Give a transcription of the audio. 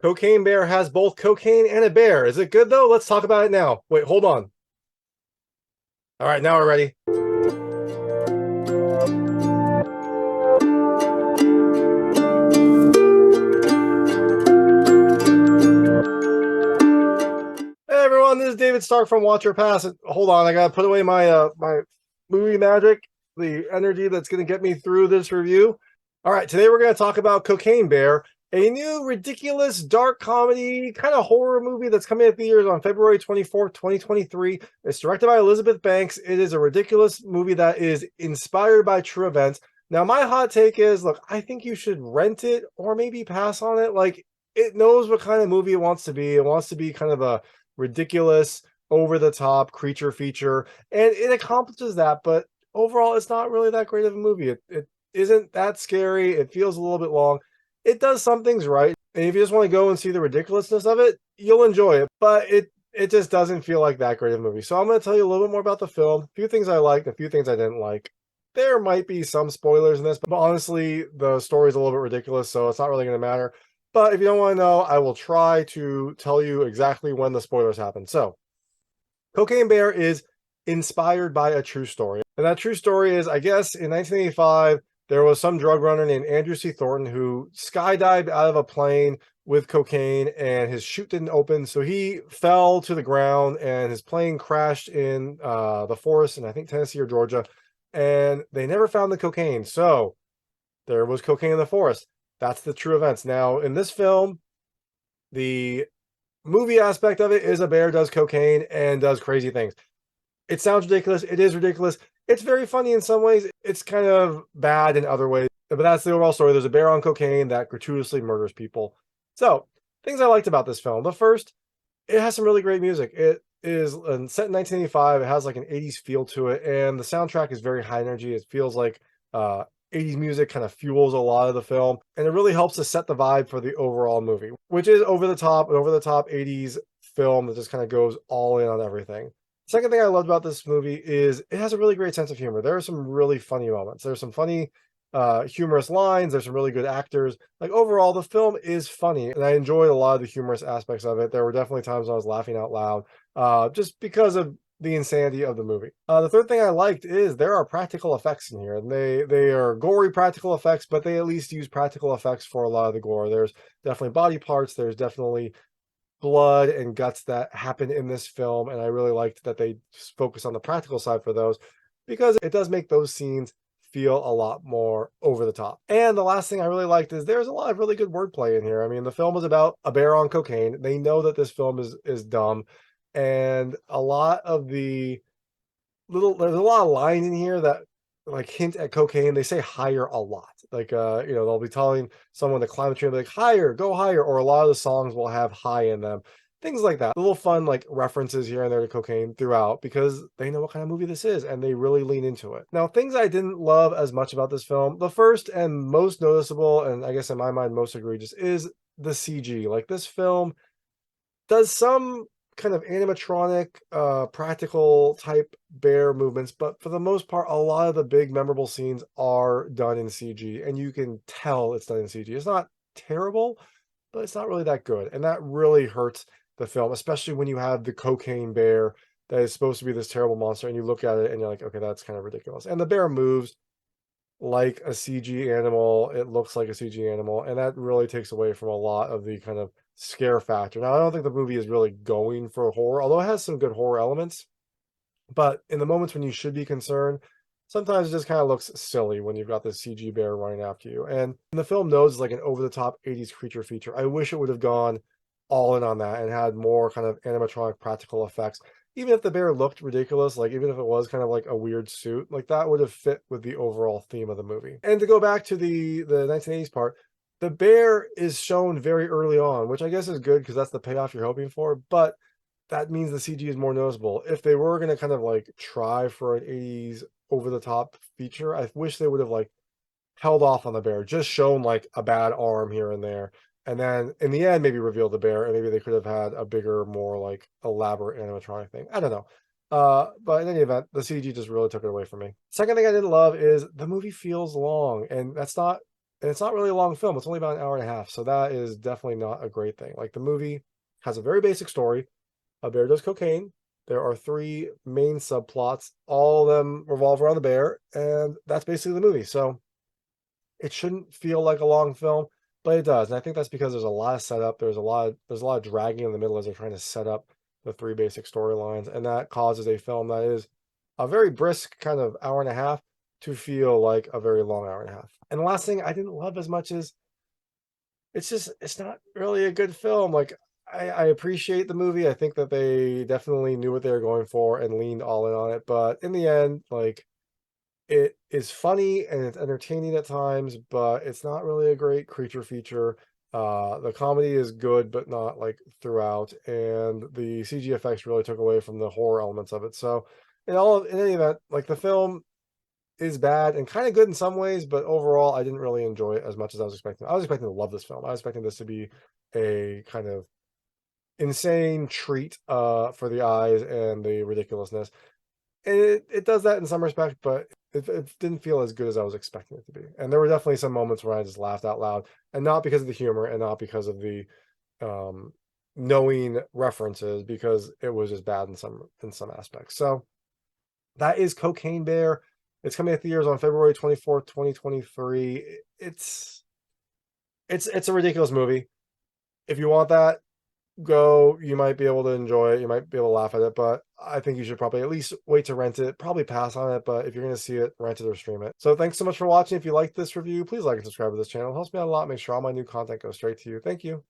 Cocaine Bear has both cocaine and a bear. Is it good though? Let's talk about it now. Wait, hold on. All right, now we're ready. Hey everyone, this is David Stark from Watch Your Pass. Hold on, I gotta put away my movie magic, the energy that's gonna get me through this review. All right, today we're gonna talk about Cocaine Bear, a new ridiculous dark comedy kind of horror movie that's coming to theaters on February 24th, 2023. It's directed by Elizabeth Banks. It is a ridiculous movie that is inspired by true events. Now, my hot take is, look, I think you should rent it or maybe pass on it. Like, it knows what kind of movie it wants to be. It wants to be kind of a ridiculous, over the top creature feature, and it accomplishes that. But overall, it's not really that great of a movie. It isn't that scary. It feels a little bit long. It does some things right, and if you just want to go and see the ridiculousness of it, you'll enjoy it. But it just doesn't feel like that great of a movie. So I'm going to tell you a little bit more about the film. A few things I liked, a few things I didn't like. There might be some spoilers in this, but honestly, the story's a little bit ridiculous, so it's not really going to matter. But if you don't want to know, I will try to tell you exactly when the spoilers happen. So, Cocaine Bear is inspired by a true story. And that true story is, I guess, in 1985, there was some drug runner named Andrew C. Thornton who skydived out of a plane with cocaine, and his chute didn't open. So he fell to the ground and his plane crashed in the forest in, I think, Tennessee or Georgia. And they never found the cocaine. So there was cocaine in the forest. That's the true events. Now, in this film, the movie aspect of it is a bear does cocaine and does crazy things. It sounds ridiculous. It is ridiculous. It's very funny in some ways. It's kind of bad in other ways. But that's the overall story. There's a bear on cocaine that gratuitously murders people. So, things I liked about this film. The first, it has some really great music. It is set in 1985. It has like an 80s feel to it, and the soundtrack is very high energy. It feels like 80s music kind of fuels a lot of the film, and it really helps to set the vibe for the overall movie, which is over the top 80s film that just kind of goes all in on everything. Second thing I loved about this movie is it has a really great sense of humor. There are some really funny moments. There's some funny humorous lines. There's some really good actors. Like, overall, the film is funny, and I enjoyed a lot of the humorous aspects of it. There were definitely times when I was laughing out loud, just because of the insanity of the movie. The third thing I liked is there are practical effects in here, and they are gory practical effects, but they at least use practical effects for a lot of the gore. There's definitely body parts. There's definitely blood and guts that happen in this film, and I really liked that they focus on the practical side for those, because it does make those scenes feel a lot more over the top. And the last thing I really liked is there's a lot of really good wordplay in here. I mean, the film is about a bear on cocaine. They know that this film is dumb, and a lot of there's a lot of line in here that like hint at cocaine. They say higher a lot. Like they'll be telling someone to climb a tree and be like, higher, go higher, or a lot of the songs will have high in them. Things like that. Little fun like references here and there to cocaine throughout, because they know what kind of movie this is and they really lean into it. Now, things I didn't love as much about this film, the first and most noticeable, and I guess in my mind most egregious, is the CG. Like, this film does some kind of animatronic, practical type bear movements, but for the most part, a lot of the big memorable scenes are done in CG, and you can tell it's done in CG. It's not terrible, but it's not really that good, and that really hurts the film, especially when you have the cocaine bear that is supposed to be this terrible monster, and you look at it and you're like, okay, that's kind of ridiculous. And the bear moves like a CG animal. It looks like a CG animal, and that really takes away from a lot of the kind of scare factor. Now, I don't think the movie is really going for horror, although it has some good horror elements. But in the moments when you should be concerned, sometimes it just kind of looks silly when you've got this CG bear running after you. And the film knows it's like an over-the-top 80s creature feature. I wish it would have gone all in on that and had more kind of animatronic practical effects. Even if the bear looked ridiculous, like even if it was kind of like a weird suit, like that would have fit with the overall theme of the movie. And to go back to the 1980s part, the bear is shown very early on, which I guess is good because that's the payoff you're hoping for, but that means the CG is more noticeable. If they were going to kind of like try for an 80s over the top feature, I wish they would have like held off on the bear, just shown like a bad arm here and there, and then in the end maybe reveal the bear, and maybe they could have had a bigger, more like elaborate animatronic thing. I don't know. But in any event, the CG just really took it away from me. Second thing I didn't love is the movie feels long, and that's not And it's not really a long film. It's only about an hour and a half. So that is definitely not a great thing. Like, the movie has a very basic story. A bear does cocaine. There are three main subplots. All of them revolve around the bear. And that's basically the movie. So it shouldn't feel like a long film, but it does. And I think that's because there's a lot of setup. There's a lot of dragging in the middle as they're trying to set up the three basic storylines. And that causes a film that is a very brisk kind of hour and a half to feel like a very long hour and a half. And the last thing I didn't love as much is it's not really a good film. Like, I appreciate the movie. I think that they definitely knew what they were going for and leaned all in on it. But in the end, like, it is funny and it's entertaining at times, but it's not really a great creature feature. The comedy is good, but not like throughout, and the CG effects really took away from the horror elements of it. So, in any event, like, the film is bad and kind of good in some ways, but overall, I didn't really enjoy it as much as I was expecting. I was expecting to love this film. I was expecting this to be a kind of insane treat for the eyes and the ridiculousness. And it does that in some respect, but it didn't feel as good as I was expecting it to be. And there were definitely some moments where I just laughed out loud, and not because of the humor and not because of the um, knowing references, because it was just bad in some aspects. So that is Cocaine Bear. It's coming to theaters on February 24th, 2023. It's a ridiculous movie. If you want that, go. You might be able to enjoy it. You might be able to laugh at it, but I think you should probably at least wait to rent it. Probably pass on it, but if you're going to see it, rent it or stream it. So thanks so much for watching. If you liked this review, please like and subscribe to this channel. It helps me out a lot. Make sure all my new content goes straight to you. Thank you.